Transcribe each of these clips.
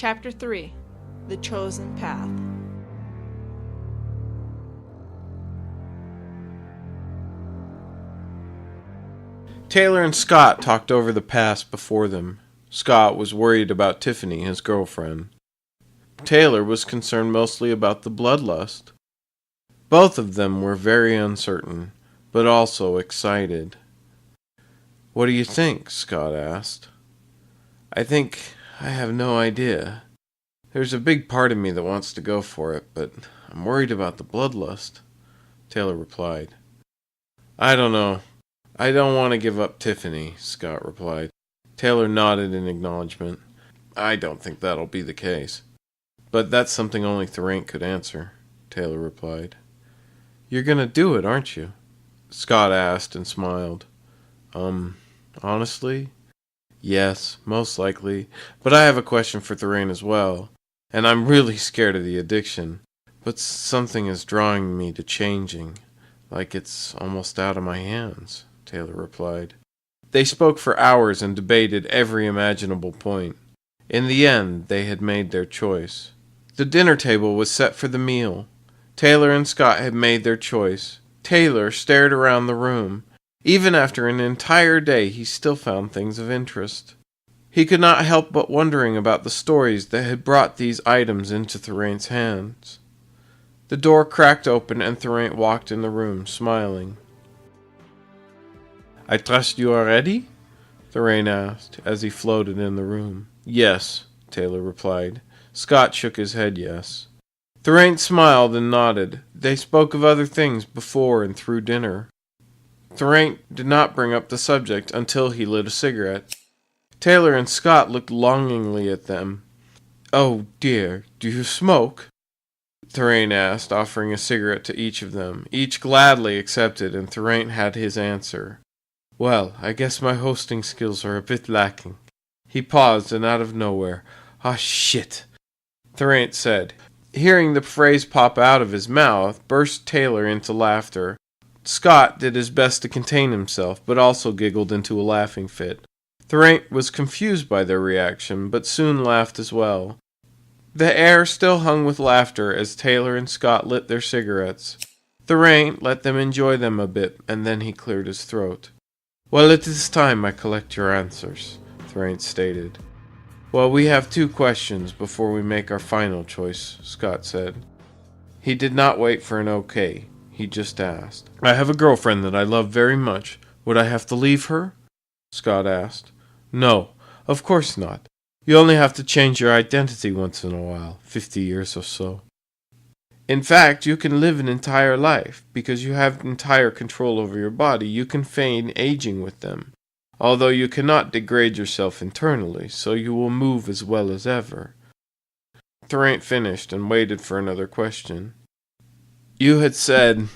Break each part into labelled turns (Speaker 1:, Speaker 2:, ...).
Speaker 1: Chapter 3. The Chosen Path.
Speaker 2: Taylor and Scott talked over the past before them. Scott was worried about Tiffany, his girlfriend. Taylor was concerned mostly about the bloodlust. Both of them were very uncertain, but also excited. "What do you think?" Scott asked. I have no idea. There's a big part of me that wants to go for it, but I'm worried about the bloodlust," Taylor replied. "I don't know. I don't want to give up Tiffany," Scott replied. Taylor nodded in acknowledgement. "I don't think that'll be the case. But that's something only Theraint could answer," Taylor replied. "You're gonna do it, aren't you?" Scott asked and smiled. Honestly? Yes, most likely. But I have a question for Theraint as well. And I'm really scared of the addiction. But something is drawing me to changing. Like it's almost out of my hands," Taylor replied. They spoke for hours and debated every imaginable point. In the end, they had made their choice. The dinner table was set for the meal. Taylor and Scott had made their choice. Taylor stared around the room. Even after an entire day, he still found things of interest. He could not help but wondering about the stories that had brought these items into Theraint's hands. The door cracked open and Theraint walked in the room, smiling. "I trust you are ready?" Theraint asked, as he floated in the room. "Yes," Taylor replied. Scott shook his head yes. Theraint smiled and nodded. They spoke of other things before and through dinner. Theraint did not bring up the subject until he lit a cigarette. Taylor and Scott looked longingly at them. "Oh, dear, do you smoke?" Theraint asked, offering a cigarette to each of them. Each gladly accepted, and Theraint had his answer. "Well, I guess my hosting skills are a bit lacking." He paused, and out of nowhere, "Ah, shit," Theraint said. Hearing the phrase pop out of his mouth, burst Taylor into laughter. Scott did his best to contain himself, but also giggled into a laughing fit. Theraint was confused by their reaction, but soon laughed as well. The air still hung with laughter as Taylor and Scott lit their cigarettes. Theraint let them enjoy them a bit, and then he cleared his throat. "Well, it is time I collect your answers," Theraint stated. "Well, we have 2 questions before we make our final choice," Scott said. He did not wait for an okay. He just asked. "I have a girlfriend that I love very much. Would I have to leave her?" Scott asked. "No, of course not. You only have to change your identity once in a while, 50 years or so. In fact, you can live an entire life. Because you have entire control over your body, you can feign aging with them. Although you cannot degrade yourself internally, so you will move as well as ever." Theraint finished and waited for another question. "You had said,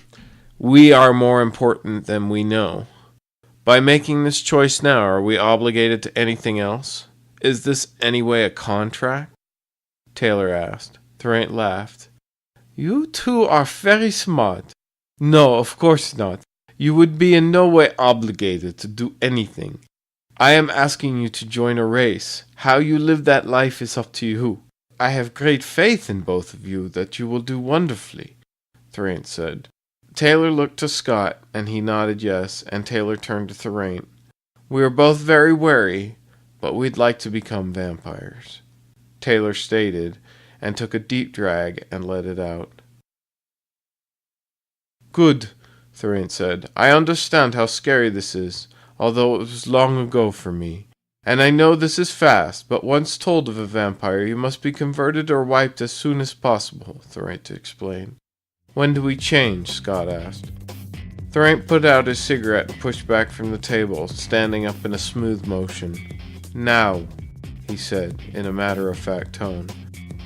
Speaker 2: 'We are more important than we know.' By making this choice now, are we obligated to anything else? Is this anyway a contract?" Taylor asked. Theraint laughed. "You two are very smart. No, of course not. You would be in no way obligated to do anything. I am asking you to join a race. How you live that life is up to you. I have great faith in both of you that you will do wonderfully," Theraint said. Taylor looked to Scott, and he nodded yes, and Taylor turned to Theraint. "We are both very wary, but we'd like to become vampires," Taylor stated, and took a deep drag and let it out. "Good," Theraint said. "I understand how scary this is, although it was long ago for me. And I know this is fast, but once told of a vampire, you must be converted or wiped as soon as possible," Theraint explained. "When do we change?" Scott asked. Theraint put out his cigarette and pushed back from the table, standing up in a smooth motion. "Now," he said, in a matter-of-fact tone.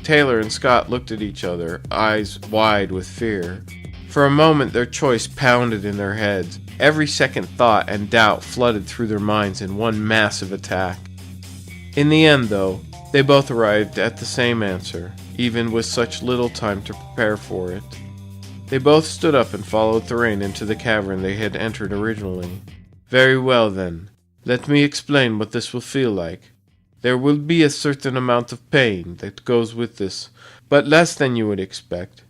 Speaker 2: Taylor and Scott looked at each other, eyes wide with fear. For a moment their choice pounded in their heads. Every second thought and doubt flooded through their minds in one massive attack. In the end, though, they both arrived at the same answer, even with such little time to prepare for it. They both stood up and followed Theraint into the cavern they had entered originally. "Very well, then. Let me explain what this will feel like. There will be a certain amount of pain that goes with this, but less than you would expect.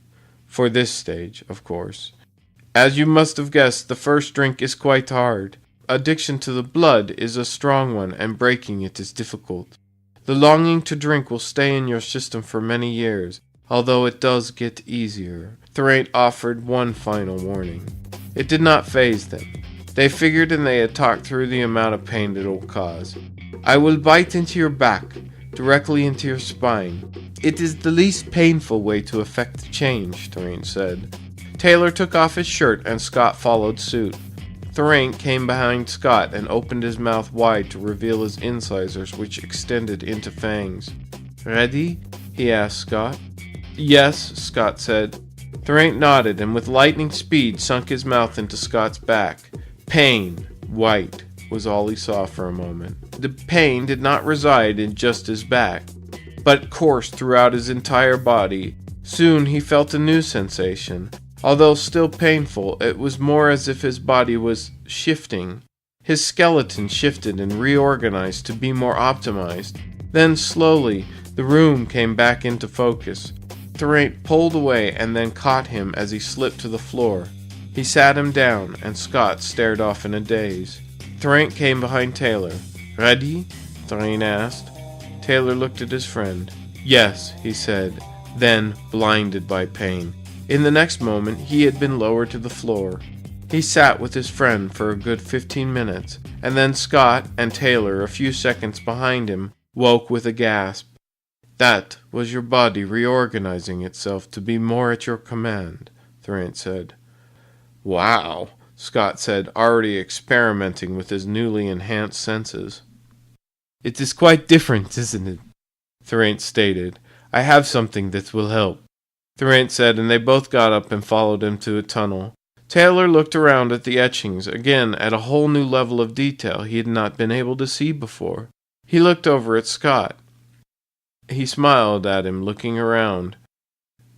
Speaker 2: For this stage, of course. As you must have guessed, the first drink is quite hard. Addiction to the blood is a strong one, and breaking it is difficult. The longing to drink will stay in your system for many years, although it does get easier. Theraint offered one final warning. It did not faze them. They figured and they had talked through the amount of pain it will cause. I will bite into your back, directly into your spine. It is the least painful way to effect change, Theraint said. Taylor took off his shirt and Scott followed suit. Theraint came behind Scott and opened his mouth wide to reveal his incisors, which extended into fangs. Ready? He asked Scott. Yes, Scott said. Theraint nodded and with lightning speed sunk his mouth into Scott's back. Pain, white, was all he saw for a moment. The pain did not reside in just his back, but coursed throughout his entire body. Soon he felt a new sensation. Although still painful, it was more as if his body was shifting. His skeleton shifted and reorganized to be more optimized. Then slowly, the room came back into focus. Theraint pulled away and then caught him as he slipped to the floor. He sat him down, and Scott stared off in a daze. Theraint came behind Taylor. Ready? Theraint asked. Taylor looked at his friend. Yes, he said, then blinded by pain. In the next moment, he had been lowered to the floor. He sat with his friend for a good 15 minutes, and then Scott and Taylor, a few seconds behind him, woke with a gasp. That was your body reorganizing itself to be more at your command, Theraint said. Wow, Scott said, already experimenting with his newly enhanced senses. It is quite different, isn't it? Theraint stated. I have something that will help. Theraint said, and they both got up and followed him to a tunnel. Taylor looked around at the etchings, again at a whole new level of detail he had not been able to see before. He looked over at Scott. He smiled at him, looking around.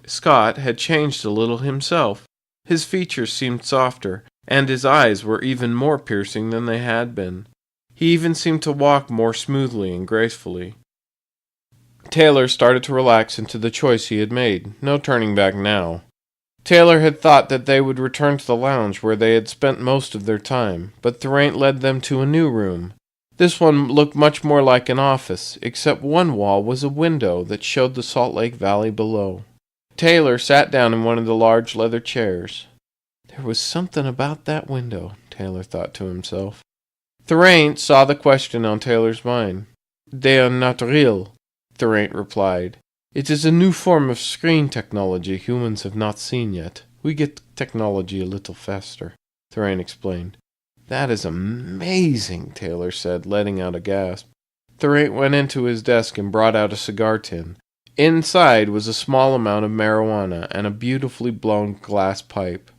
Speaker 2: Scott had changed a little himself. His features seemed softer, and his eyes were even more piercing than they had been. He even seemed to walk more smoothly and gracefully. Taylor started to relax into the choice he had made. No turning back now. Taylor had thought that they would return to the lounge where they had spent most of their time, but Theraint led them to a new room. This one looked much more like an office, except one wall was a window that showed the Salt Lake Valley below. Taylor sat down in one of the large leather chairs. There was something about that window, Taylor thought to himself. Theraint saw the question on Taylor's mind. They are not real, Theraint replied. It is a new form of screen technology humans have not seen yet. We get technology a little faster, Theraint explained. That is amazing, Taylor said, letting out a gasp. Theraint went into his desk and brought out a cigar tin. Inside was a small amount of marijuana and a beautifully blown glass pipe.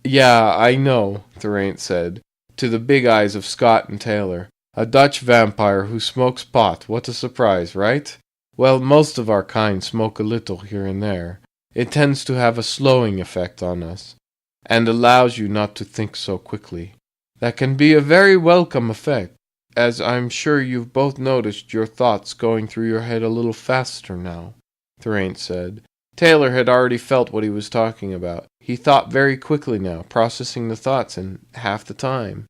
Speaker 2: Yeah, I know, Theraint said, to the big eyes of Scott and Taylor. A Dutch vampire who smokes pot. What a surprise, right? Well, most of our kind smoke a little here and there. It tends to have a slowing effect on us, and allows you not to think so quickly. That can be a very welcome effect, as I'm sure you've both noticed your thoughts going through your head a little faster now, Theraint said. Taylor had already felt what he was talking about. He thought very quickly now, processing the thoughts in half the time.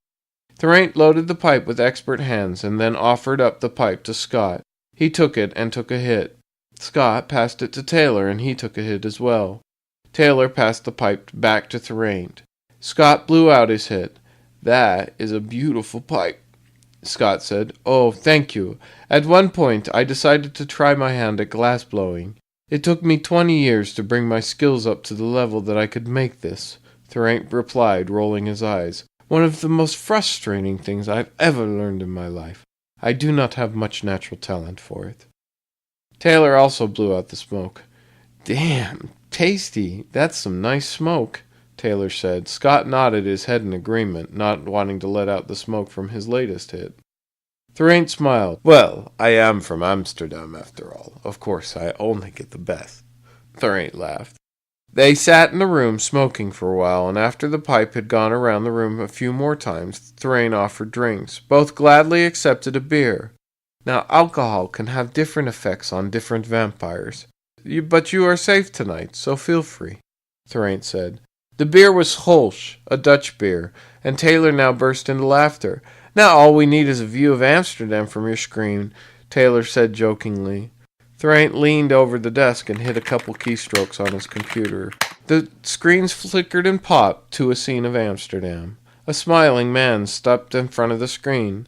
Speaker 2: Theraint loaded the pipe with expert hands and then offered up the pipe to Scott. He took it and took a hit. Scott passed it to Taylor and he took a hit as well. Taylor passed the pipe back to Theraint. Scott blew out his hit. That is a beautiful pipe, Scott said. Oh, thank you. At one point I decided to try my hand at glass blowing. It took me 20 years to bring my skills up to the level that I could make this, Theraint replied, rolling his eyes. One of the most frustrating things I've ever learned in my life. I do not have much natural talent for it. Taylor also blew out the smoke. Damn, tasty. That's some nice smoke, Taylor said. Scott nodded his head in agreement, not wanting to let out the smoke from his latest hit. Theraint smiled. Well, I am from Amsterdam after all. Of course, I only get the best. Theraint laughed. They sat in the room smoking for a while, and after the pipe had gone around the room a few more times, Theraint offered drinks. Both gladly accepted a beer. Now, alcohol can have different effects on different vampires. But you are safe tonight, so feel free, Theraint said. The beer was Holsch, a Dutch beer, and Taylor now burst into laughter. Now all we need is a view of Amsterdam from your screen, Taylor said jokingly. Theraint leaned over the desk and hit a couple keystrokes on his computer. The screens flickered and popped to a scene of Amsterdam. A smiling man stepped in front of the screen.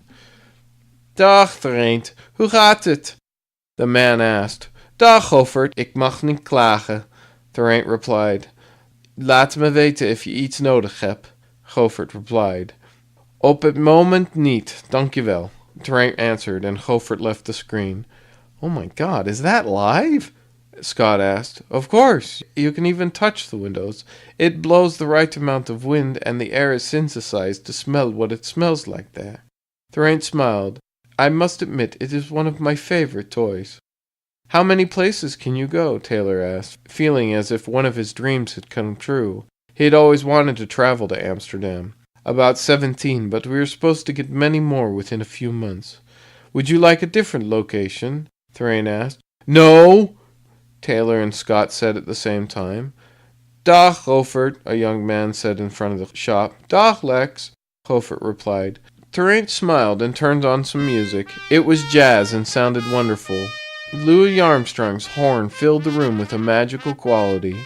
Speaker 2: Dag, Theraint, hoe gaat het? The man asked. Dag, Govert, ik mag niet klagen, Theraint replied. Laat me weten if je iets nodig hebt, Govert replied. Op het moment niet, dankjewel, Theraint answered, and Govert left the screen. Oh my God, is that live? Scott asked. Of course, you can even touch the windows. It blows the right amount of wind, and the air is synthesized to smell what it smells like there. Theraint smiled. I must admit, it is one of my favorite toys. How many places can you go? Taylor asked, feeling as if one of his dreams had come true. He had always wanted to travel to Amsterdam. About 17, but we were supposed to get many more within a few months. Would you like a different location? Theraint asked. No, Taylor and Scott said at the same time. Dag, Govert, a young man said in front of the shop. Dag, Lex, Govert replied. Theraint smiled and turned on some music. It was jazz and sounded wonderful. Louis Armstrong's horn filled the room with a magical quality.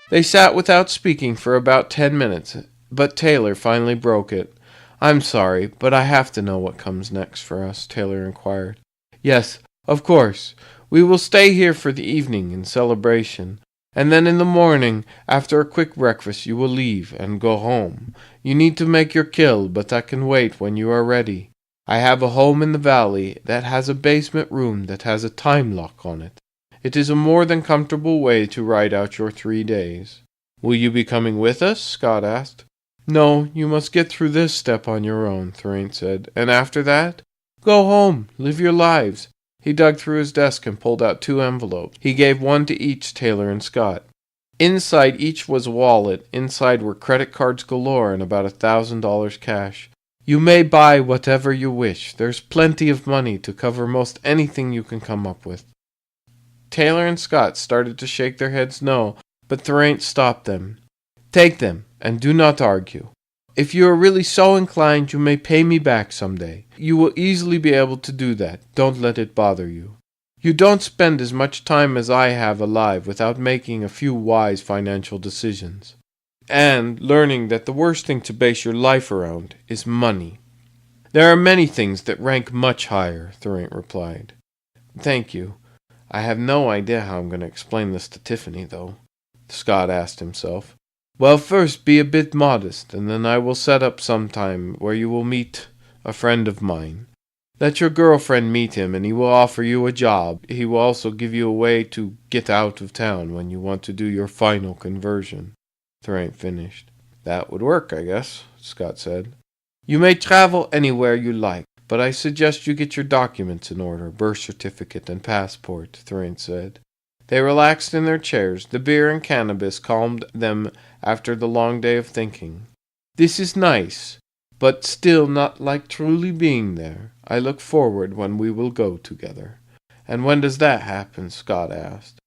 Speaker 2: They sat without speaking for about 10 minutes, but Taylor finally broke it. I'm sorry, but I have to know what comes next for us, Taylor inquired. Yes, of course. We will stay here for the evening in celebration, and then in the morning, after a quick breakfast, you will leave and go home. You need to make your kill, but that can wait when you are ready. I have a home in the valley that has a basement room that has a time lock on it. It is a more than comfortable way to ride out your 3 days. Will you be coming with us? Scott asked. No, you must get through this step on your own, Theraint said. And after that? Go home, live your lives. He dug through his desk and pulled out 2 envelopes. He gave one to each Taylor and Scott. Inside each was a wallet. Inside were credit cards galore and about $1,000 cash. You may buy whatever you wish. There's plenty of money to cover most anything you can come up with. Taylor and Scott started to shake their heads no, but Theraint stopped them. Take them, and do not argue. If you are really so inclined, you may pay me back some day. You will easily be able to do that. Don't let it bother you. You don't spend as much time as I have alive without making a few wise financial decisions. And learning that the worst thing to base your life around is money. There are many things that rank much higher, Theraint replied. Thank you. I have no idea how I'm going to explain this to Tiffany, though, Scott asked himself. Well, first be a bit modest, and then I will set up some time where you will meet a friend of mine. Let your girlfriend meet him, and he will offer you a job. He will also give you a way to get out of town when you want to do your final conversion. Theraint finished. That would work, I guess, Scott said. You may travel anywhere you like, but I suggest you get your documents in order, birth certificate and passport, Theraint said. They relaxed in their chairs. The beer and cannabis calmed them after the long day of thinking. This is nice, but still not like truly being there. I look forward when we will go together. And when does that happen? Scott asked.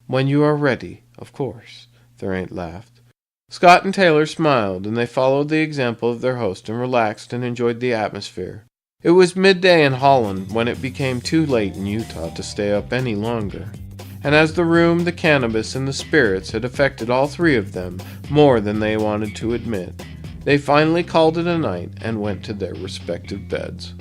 Speaker 2: When you are ready, of course, Theraint laughed. Scott and Taylor smiled, and they followed the example of their host and relaxed and enjoyed the atmosphere. It was midday in Holland when it became too late in Utah to stay up any longer. And as the room, the cannabis, and the spirits had affected all 3 of them more than they wanted to admit, they finally called it a night and went to their respective beds.